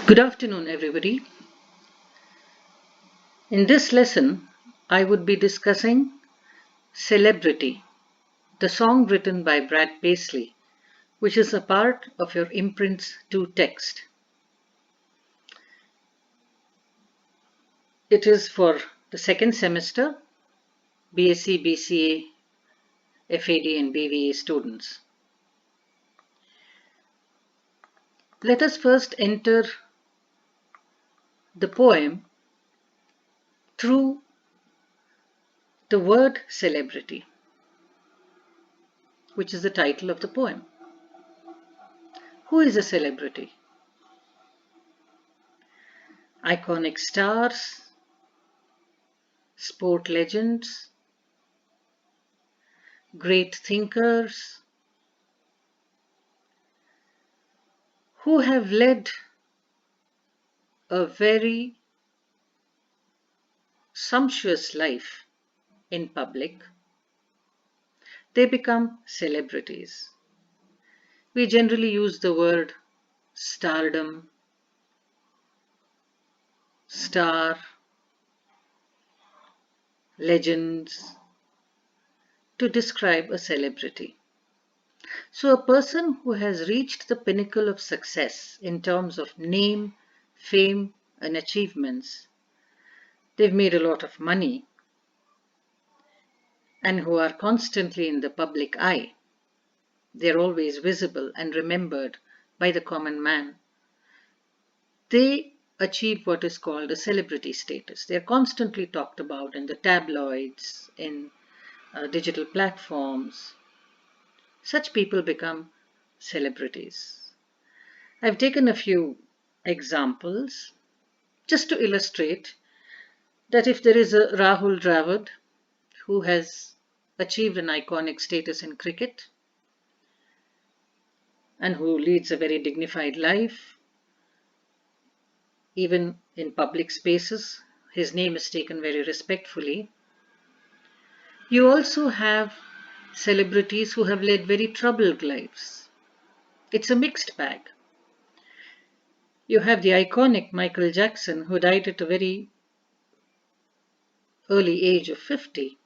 Good afternoon, everybody. In this lesson, I would be discussing Celebrity, the song written by Brad Paisley, which is a part of your IMPRINTS 2 text. It is for the second semester, B.Sc, B.Ca, FAD and BVA students. Let us first enter the poem through the word celebrity, which is the title of the poem. Who is a celebrity? Iconic stars, sport legends, great thinkers who have led a very sumptuous life in public, they become celebrities. We generally use the word stardom, star, legends to describe a celebrity. So a person who has reached the pinnacle of success in terms of name, fame, and achievements, they've made a lot of money, and who are constantly in the public eye. They're always visible and remembered by the common man. They achieve what is called a celebrity status. They're constantly talked about in the tabloids, in digital platforms. Such people become celebrities. I've taken a few examples just to illustrate that if there is a Rahul Dravid who has achieved an iconic status in cricket and who leads a very dignified life, even in public spaces, his name is taken very respectfully. You also have celebrities who have led very troubled lives. It's a mixed bag. You have the iconic Michael Jackson, who died at a very early age of 50.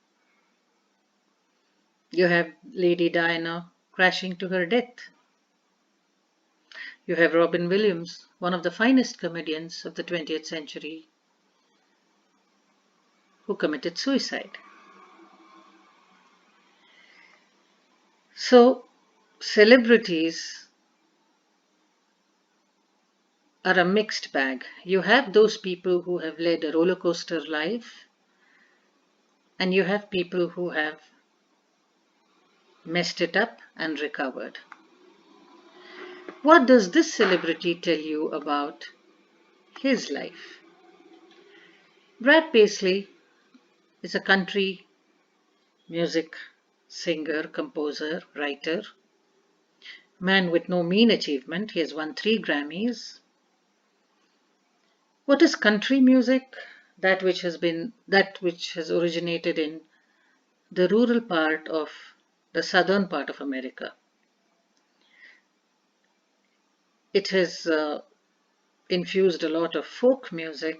You have Lady Diana crashing to her death. You have Robin Williams, one of the finest comedians of the 20th century, who committed suicide. So, celebrities are a mixed bag. You have those people who have led a roller coaster life, and you have people who have messed it up and recovered. What does this celebrity tell you about his life? Brad Paisley is a country music singer, composer, writer, man with no mean achievement. He has won 3 Grammys. What is country music? That which has originated in the rural part of the southern part of America. It has infused a lot of folk music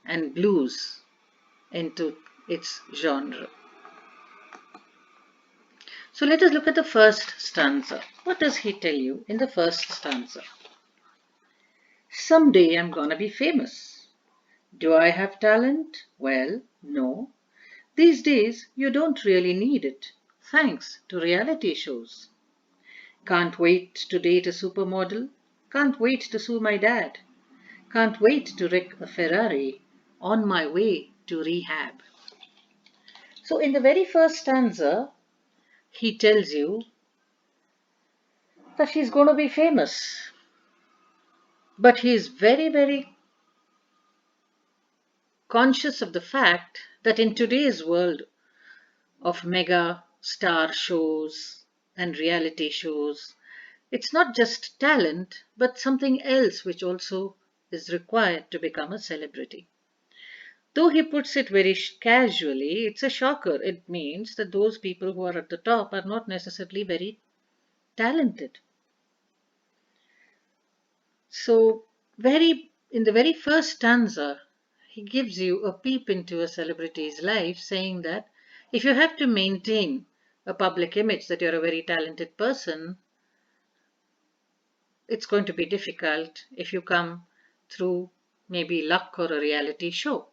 and blues into its genre. So let us look at the first stanza. What does he tell you in the first stanza? Someday I'm gonna be famous. Do I have talent? Well, no. These days you don't really need it, thanks to reality shows. Can't wait to date a supermodel. Can't wait to sue my dad. Can't wait to wreck a Ferrari on my way to rehab. So in the very first stanza, he tells you that he's going to be famous. But he is very, very conscious of the fact that in today's world of mega star shows and reality shows, it's not just talent, but something else which also is required to become a celebrity. Though he puts it very casually, it's a shocker. It means that those people who are at the top are not necessarily very talented. So In the very first stanza, he gives you a peep into a celebrity's life, saying that if you have to maintain a public image that you're a very talented person, it's going to be difficult if you come through maybe luck or a reality show.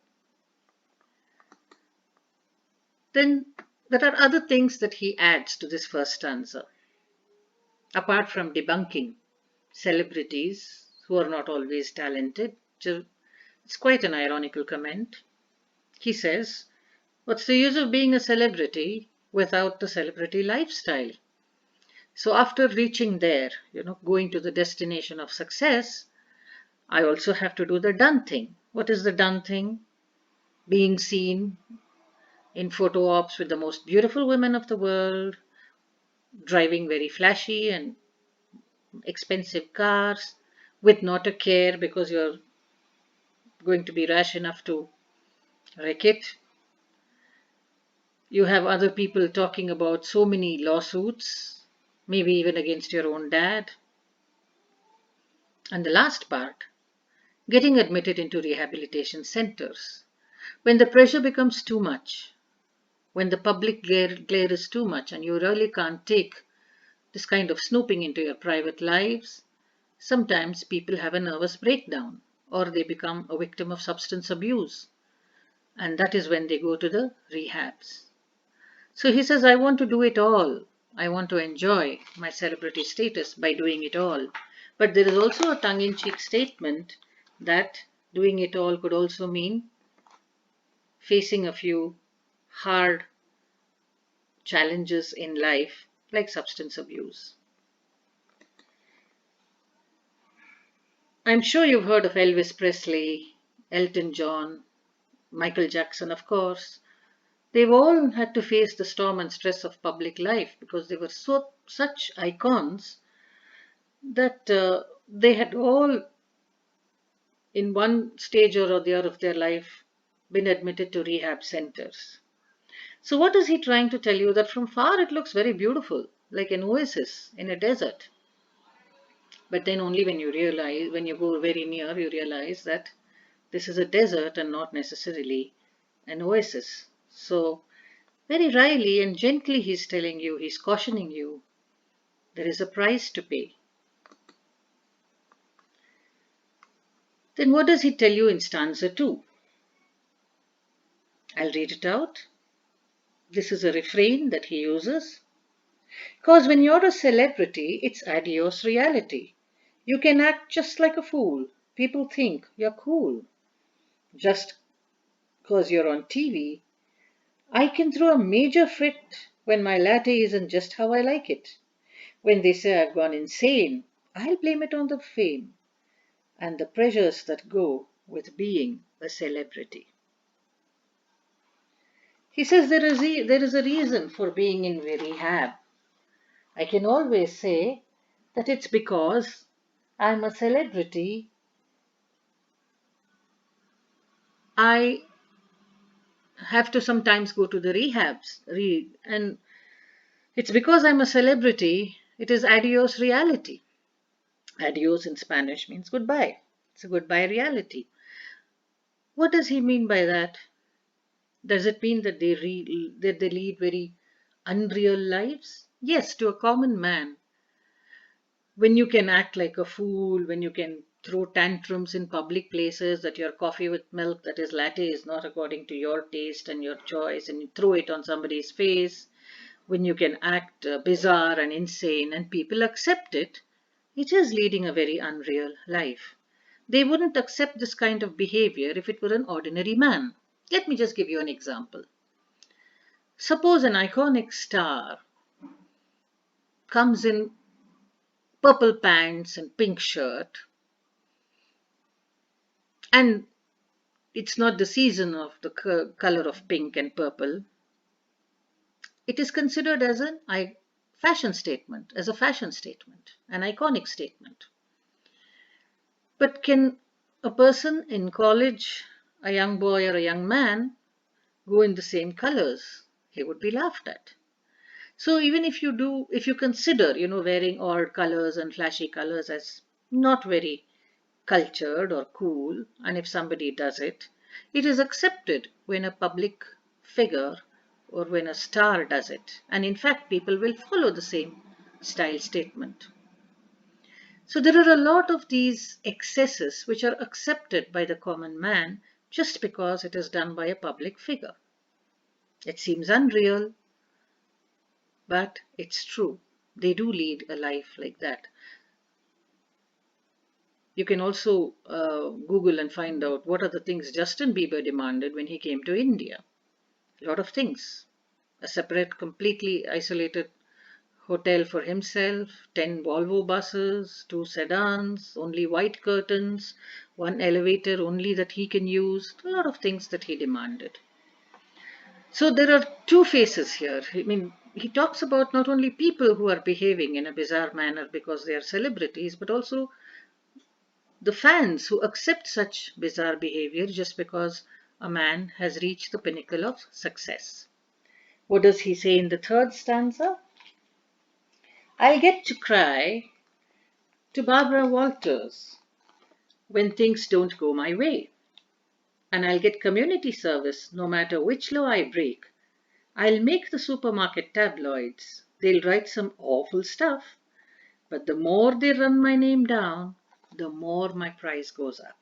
Then there are other things that he adds to this first stanza. Apart from debunking celebrities who are not always talented, it's quite an ironical comment. He says, what's the use of being a celebrity without the celebrity lifestyle? So after reaching there, going to the destination of success, I also have to do the done thing. What is the done thing? Being seen in photo ops with the most beautiful women of the world, driving very flashy and expensive cars, with not a care because you're going to be rash enough to wreck it. You have other people talking about so many lawsuits, maybe even against your own dad. And the last part, getting admitted into rehabilitation centers. When the pressure becomes too much, when the public glare is too much and you really can't take this kind of snooping into your private lives, sometimes people have a nervous breakdown or they become a victim of substance abuse. And that is when they go to the rehabs. So he says, I want to do it all. I want to enjoy my celebrity status by doing it all. But there is also a tongue-in-cheek statement that doing it all could also mean facing a few hard challenges in life like substance abuse. I'm sure you've heard of Elvis Presley, Elton John, Michael Jackson, of course. They've all had to face the storm and stress of public life because they were such icons that they had all, in one stage or the other of their life, been admitted to rehab centers. So, what is he trying to tell you? That from far it looks very beautiful, like an oasis in a desert. But then, only when you go very near, you realize that this is a desert and not necessarily an oasis. So, very wryly and gently, he's telling you, he's cautioning you, there is a price to pay. Then what does he tell you in stanza 2? I'll read it out. This is a refrain that he uses. Because when you're a celebrity, it's adios reality. You can act just like a fool. People think you're cool. Just because you're on TV, I can throw a major fit when my latte isn't just how I like it. When they say I've gone insane, I'll blame it on the fame and the pressures that go with being a celebrity. He says there is a reason for being in rehab. I can always say that it's because I'm a celebrity. I have to sometimes go to the rehabs. And it's because I'm a celebrity, it is adios reality. Adios in Spanish means goodbye. It's a goodbye reality. What does he mean by that? Does it mean that that they lead very unreal lives? Yes, to a common man. When you can act like a fool, when you can throw tantrums in public places that your coffee with milk, that is latte, is not according to your taste and your choice, and you throw it on somebody's face, when you can act bizarre and insane and people accept it, it is leading a very unreal life. They wouldn't accept this kind of behavior if it were an ordinary man. Let me just give you an example. Suppose an iconic star comes in purple pants and pink shirt, and it's not the season of the color of pink and purple. It is considered as a fashion statement, an iconic statement. But can a person in college, a young boy or a young man, go in the same colors? He would be laughed at. So even if you consider, wearing odd colors and flashy colors as not very cultured or cool, and if somebody does it, it is accepted when a public figure or when a star does it. And in fact, people will follow the same style statement. So there are a lot of these excesses which are accepted by the common man just because it is done by a public figure. It seems unreal, but it's true. They do lead a life like that. You can also Google and find out what are the things Justin Bieber demanded when he came to India. A lot of things. A separate, completely isolated hotel for himself, 10 Volvo buses, 2 sedans, only white curtains, one elevator only that he can use, a lot of things that he demanded. So there are two faces here. I mean, he talks about not only people who are behaving in a bizarre manner because they are celebrities, but also the fans who accept such bizarre behavior just because a man has reached the pinnacle of success. What does he say in the third stanza? I'll get to cry to Barbara Walters when things don't go my way. And I'll get community service no matter which law I break. I'll make the supermarket tabloids. They'll write some awful stuff. But the more they run my name down, the more my price goes up.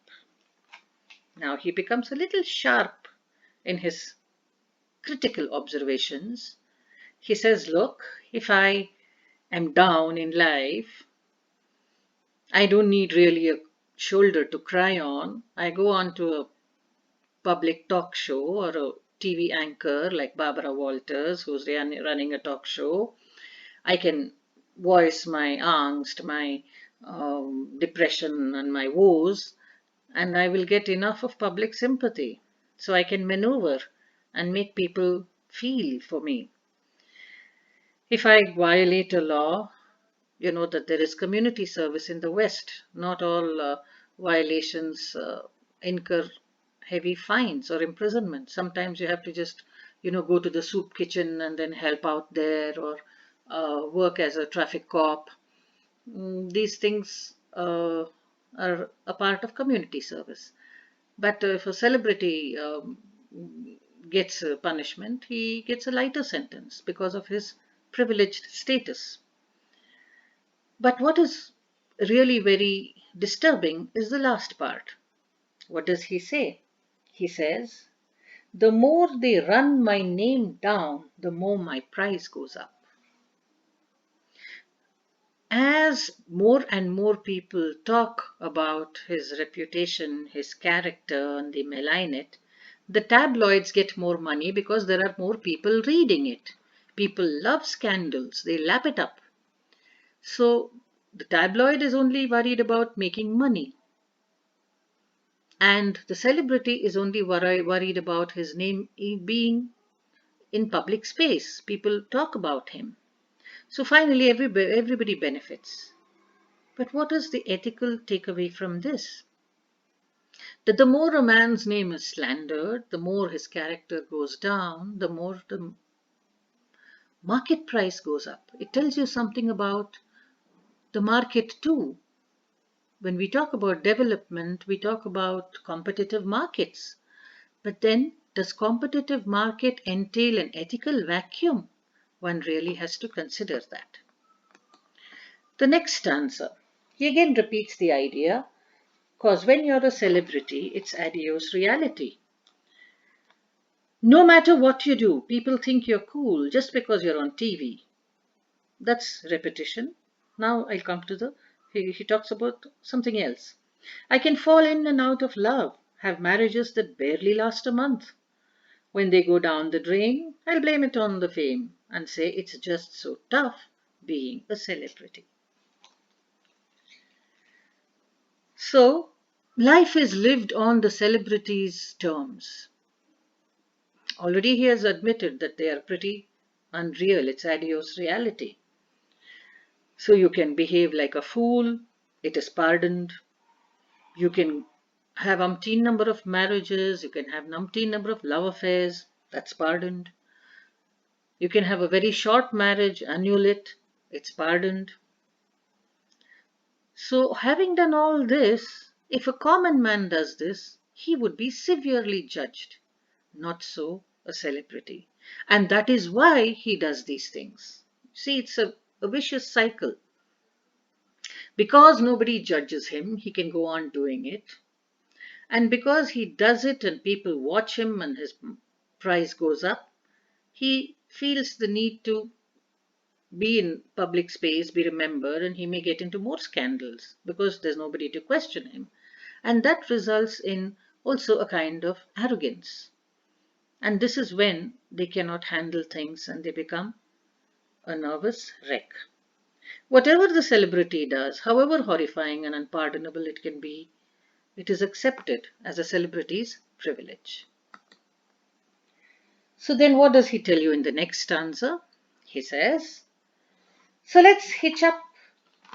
Now he becomes a little sharp in his critical observations. He says, look, if I am down in life, I don't need really a shoulder to cry on. I go on to a public talk show or a TV anchor like Barbara Walters, who's running a talk show. I can voice my angst, my depression, and my woes, and I will get enough of public sympathy. So I can maneuver and make people feel for me. If I violate a law, you know that there is community service in the West. Not all violations incur heavy fines or imprisonment. Sometimes you have to just, go to the soup kitchen and then help out there or work as a traffic cop. These things are a part of community service. But if a celebrity gets a punishment, he gets a lighter sentence because of his privileged status. But what is really very disturbing is the last part. What does he say? He says, the more they run my name down, the more my price goes up. As more and more people talk about his reputation, his character, and they malign it, the tabloids get more money because there are more people reading it. People love scandals, they lap it up. So the tabloid is only worried about making money. And the celebrity is only worried about his name being in public space. People talk about him. So finally, everybody benefits. But what is the ethical takeaway from this? That the more a man's name is slandered, the more his character goes down, the more the market price goes up. It tells you something about the market too. When we talk about development, we talk about competitive markets. But then, does competitive market entail an ethical vacuum? One really has to consider that. The next stanza. He again repeats the idea, because when you're a celebrity, it's adios reality. No matter what you do, people think you're cool just because you're on TV. That's repetition. Now I'll come to he talks about something else. I can fall in and out of love, have marriages that barely last a month. When they go down the drain, I'll blame it on the fame and say it's just so tough being a celebrity. So, life is lived on the celebrities' terms. Already he has admitted that they are pretty unreal. It's adios reality. So you can behave like a fool, it is pardoned. You can have umpteen number of marriages, you can have umpteen number of love affairs, that's pardoned. You can have a very short marriage, annul it, it's pardoned. So having done all this, If a common man does this, he would be severely judged. Not so a celebrity. And that is why he does these things. See, it's a vicious cycle. Because nobody judges him, he can go on doing it. And because he does it and people watch him and his price goes up, he feels the need to be in public space, be remembered, and he may get into more scandals because there's nobody to question him. And that results in also a kind of arrogance. And this is when they cannot handle things and they become a nervous wreck. Whatever the celebrity does, however horrifying and unpardonable it can be, it is accepted as a celebrity's privilege. So then what does he tell you in the next stanza? He says, so let's hitch up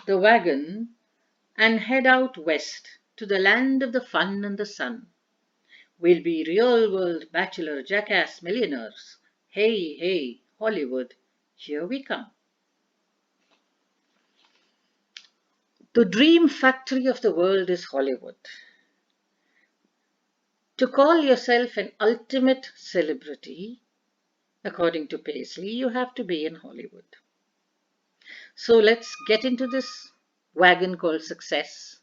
the wagon and head out west to the land of the fun and the sun. We'll be real world bachelor jackass millionaires. Hey, hey, Hollywood, here we come. The dream factory of the world is Hollywood. To call yourself an ultimate celebrity, according to Paisley, you have to be in Hollywood. So let's get into this wagon called success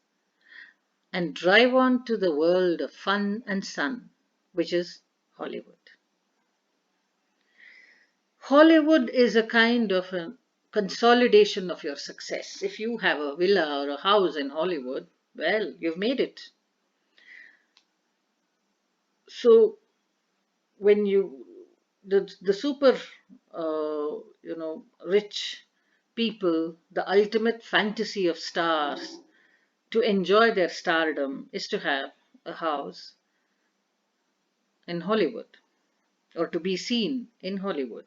and drive on to the world of fun and sun, which is Hollywood. Hollywood is a kind of a consolidation of your success. If you have a villa or a house in Hollywood, well, you've made it. So when the super rich people, the ultimate fantasy of stars to enjoy their stardom is to have a house in Hollywood or to be seen in Hollywood.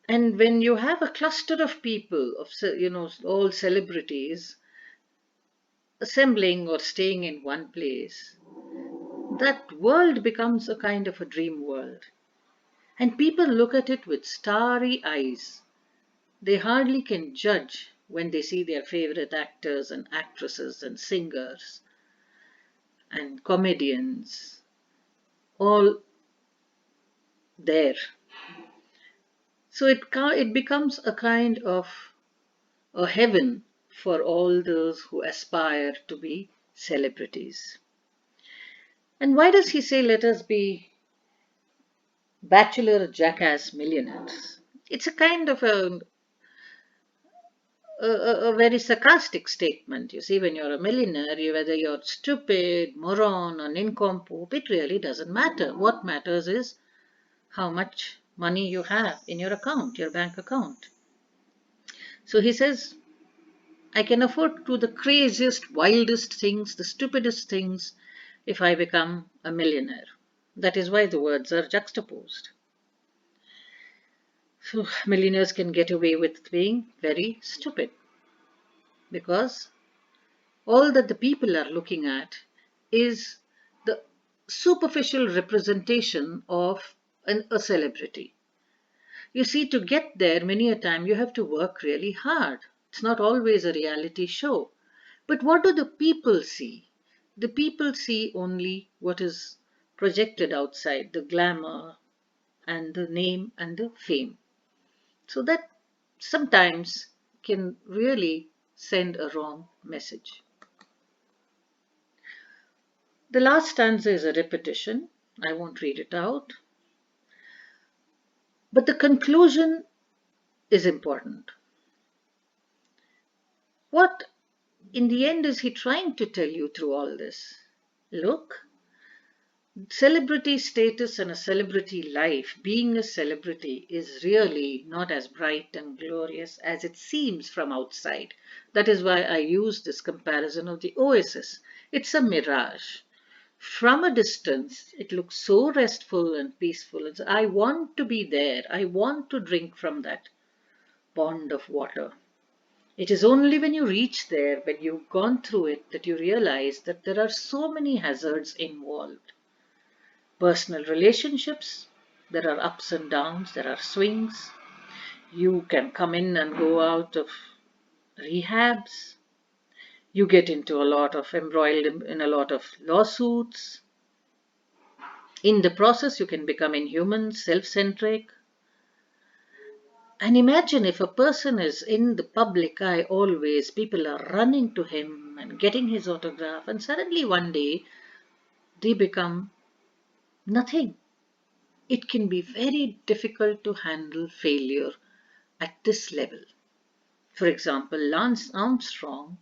And when you have a cluster of people, of all celebrities assembling or staying in one place, that world becomes a kind of a dream world. And people look at it with starry eyes. They hardly can judge when they see their favorite actors and actresses and singers and comedians all there. So it becomes a kind of a heaven for all those who aspire to be celebrities. And why does he say, let us be bachelor jackass millionaires? It's a kind of a very sarcastic statement. You see, when you're a millionaire, whether you're stupid, moron, or nincompoop, it really doesn't matter. What matters is how much money you have in your account, your bank account. So he says, I can afford to do the craziest, wildest things, the stupidest things if I become a millionaire. That is why the words are juxtaposed. So millionaires can get away with being very stupid because all that the people are looking at is the superficial representation of a celebrity. You see, to get there, many a time you have to work really hard. It's not always a reality show. But what do the people see? The people see only what is projected outside, the glamour and the name and the fame. So that sometimes can really send a wrong message. The last stanza is a repetition. I won't read it out. But the conclusion is important. What in the end is he trying to tell you through all this? Look, celebrity status and a celebrity life, being a celebrity, is really not as bright and glorious as it seems from outside. That is why I use this comparison of the oasis. It's a mirage. From a distance, it looks so restful and peaceful. I want to be there. I want to drink from that pond of water. It is only when you reach there, when you've gone through it, that you realize that there are so many hazards involved. Personal relationships, there are ups and downs, there are swings. You can come in and go out of rehabs. You get into a lot of embroiled in a lot of lawsuits. In the process, you can become inhuman, self-centric. And imagine if a person is in the public eye always, people are running to him and getting his autograph, and suddenly one day they become nothing. It can be very difficult to handle failure at this level. For example, Lance Armstrong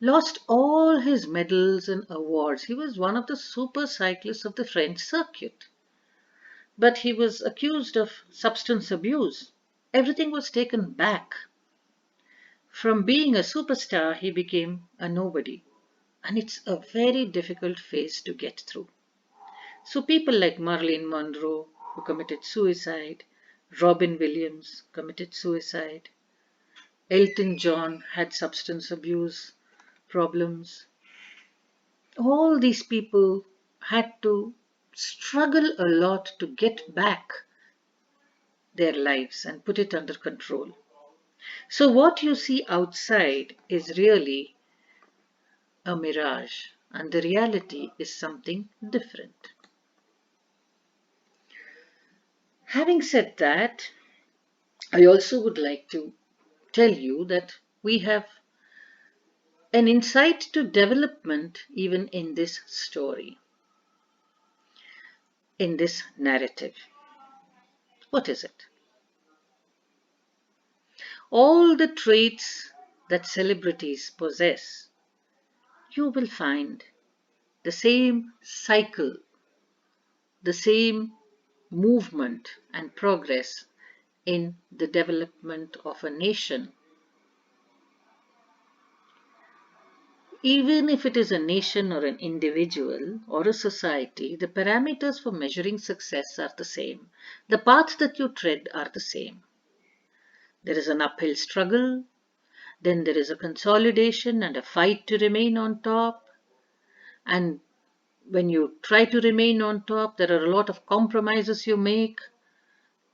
lost all his medals and awards. He was one of the super cyclists of the French circuit. But he was accused of substance abuse. Everything was taken back. From being a superstar, he became a nobody. And it's a very difficult phase to get through. So people like Marilyn Monroe, who committed suicide, Robin Williams committed suicide, Elton John had substance abuse problems. All these people had to struggle a lot to get back their lives and put it under control. So what you see outside is really a mirage, and the reality is something different. Having said that, I also would like to tell you that we have an insight to development even in this story, in this narrative. What is it? All the traits that celebrities possess, you will find the same cycle, the same movement and progress in the development of a nation. Even if it is a nation or an individual or a society, the parameters for measuring success are the same. The paths that you tread are the same. There is an uphill struggle, then there is a consolidation and a fight to remain on top. And when you try to remain on top, there are a lot of compromises you make.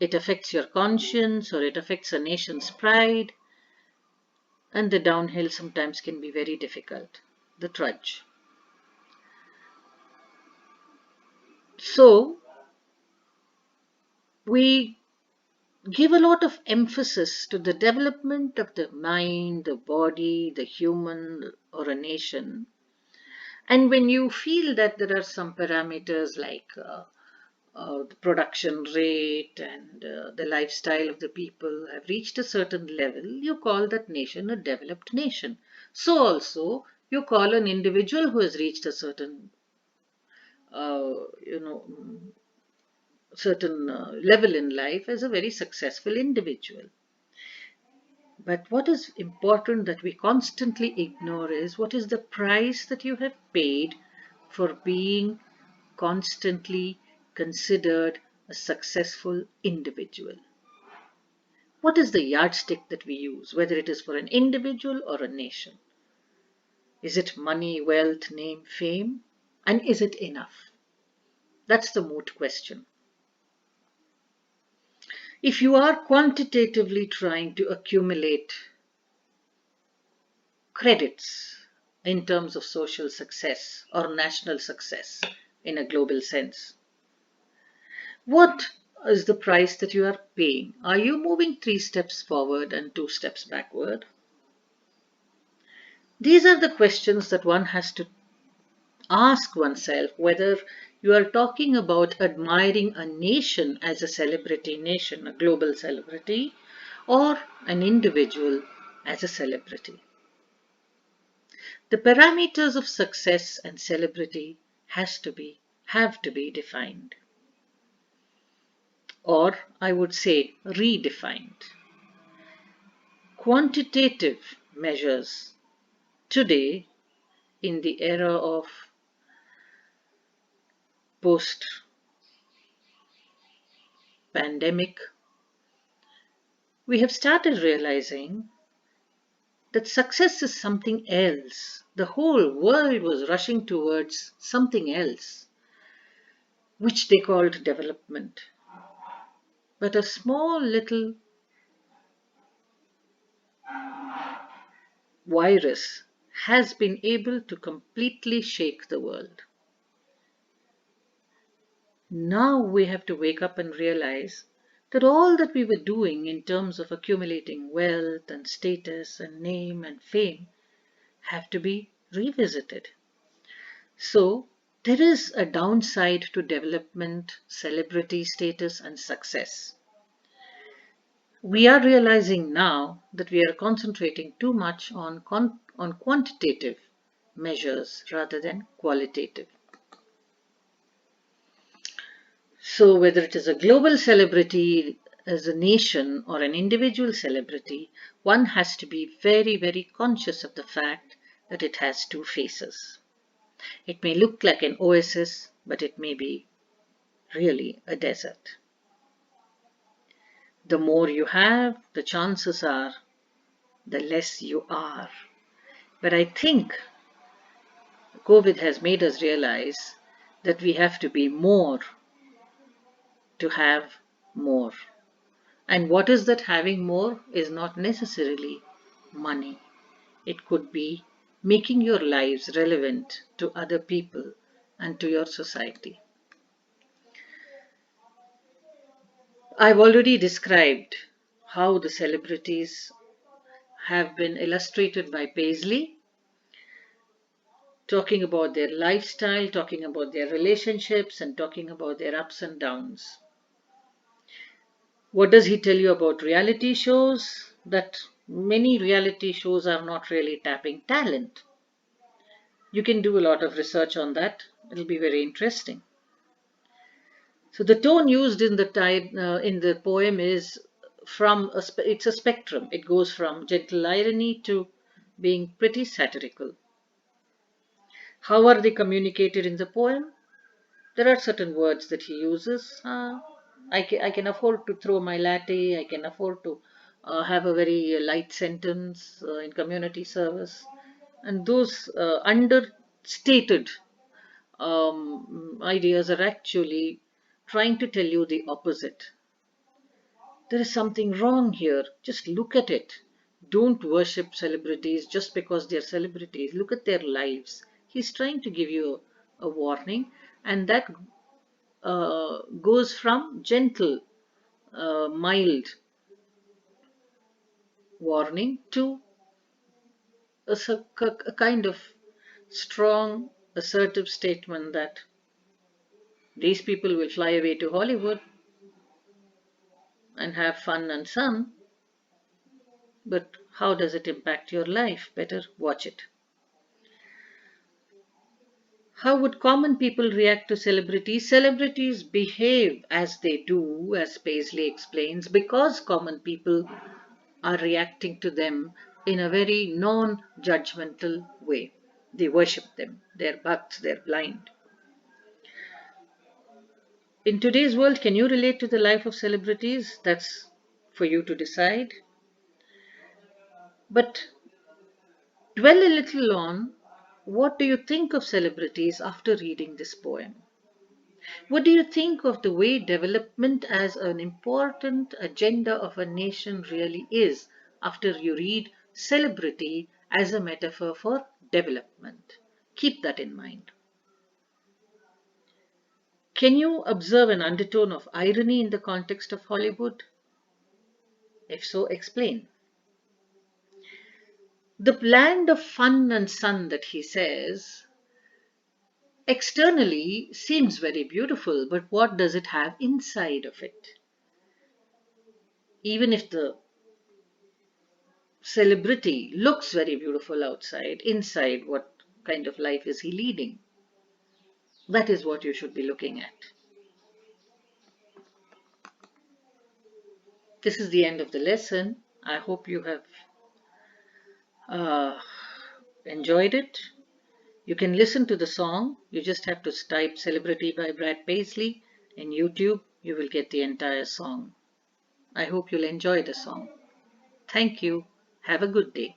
It affects your conscience or it affects a nation's pride. And the downhill sometimes can be very difficult, the trudge. So, we give a lot of emphasis to the development of the mind, the body, the human, or a nation. And when you feel that there are some parameters like the production rate and the lifestyle of the people have reached a certain level, you call that nation a developed nation. So also, you call an individual who has reached a certain, uh, you know, certain level in life as a very successful individual. But what is important that we constantly ignore is what is the price that you have paid for being constantly considered a successful individual. What is the yardstick that we use, whether it is for an individual or a nation? Is it money, wealth, name, fame? And is it enough? That's the moot question. If you are quantitatively trying to accumulate credits in terms of social success or national success in a global sense, what is the price that you are paying? Are you moving 3 steps forward and 2 steps backward? These are the questions that one has to ask oneself, whether you are talking about admiring a nation as a celebrity nation, a global celebrity, or an individual as a celebrity. The parameters of success and celebrity have to be defined, or I would say redefined. Quantitative measures today, in the era of post pandemic, we have started realizing that success is something else. The whole world was rushing towards something else, which they called development. But a small little virus has been able to completely shake the world. Now we have to wake up and realize that all that we were doing in terms of accumulating wealth and status and name and fame have to be revisited. So, there is a downside to development, celebrity status, and success. We are realizing now that we are concentrating too much on quantitative measures rather than qualitative. So, whether it is a global celebrity as a nation or an individual celebrity, one has to be very, very conscious of the fact that it has two faces. It may look like an oasis, but it may be really a desert. The more you have, the chances are, the less you are. But I think COVID has made us realize that we have to be more to have more. And what is that having more is not necessarily money. It could be making your lives relevant to other people and to your society. I've already described how the celebrities have been illustrated by Paisley, talking about their lifestyle, talking about their relationships, and talking about their ups and downs. What does he tell you about reality shows? That many reality shows are not really tapping talent. You can do a lot of research on that. It'll be very interesting. So the tone used in the poem is it's a spectrum. It goes from gentle irony to being pretty satirical. How are they communicated in the poem? There are certain words that he uses. I can afford to throw my latte. I can afford to have a very light sentence in community service. And those understated ideas are actually trying to tell you the opposite. There is something wrong here. Just look at it. Don't worship celebrities just because they're celebrities. Look at their lives. He's trying to give you a warning, and that goes from gentle, mild warning to a kind of strong, assertive statement that these people will fly away to Hollywood and have fun and sun, but how does it impact your life? Better watch it. How would common people react to celebrities? Celebrities behave as they do, as Paisley explains, because common people are reacting to them in a very non-judgmental way. They worship them. They're bhakts, they're blind. In today's world, can you relate to the life of celebrities? That's for you to decide. But dwell a little on what do you think of celebrities after reading this poem? What do you think of the way development as an important agenda of a nation really is after you read celebrity as a metaphor for development? Keep that in mind. Can you observe an undertone of irony in the context of Hollywood? If so, explain. The land of fun and sun that he says externally seems very beautiful, but what does it have inside of it? Even if the celebrity looks very beautiful outside, inside, what kind of life is he leading? That is what you should be looking at. This is the end of the lesson. I hope you have uh, enjoyed it. You can listen to the song. You just have to type Celebrity by Brad Paisley in YouTube. You will get the entire song. I hope you'll enjoy the song. Thank you. Have a good day.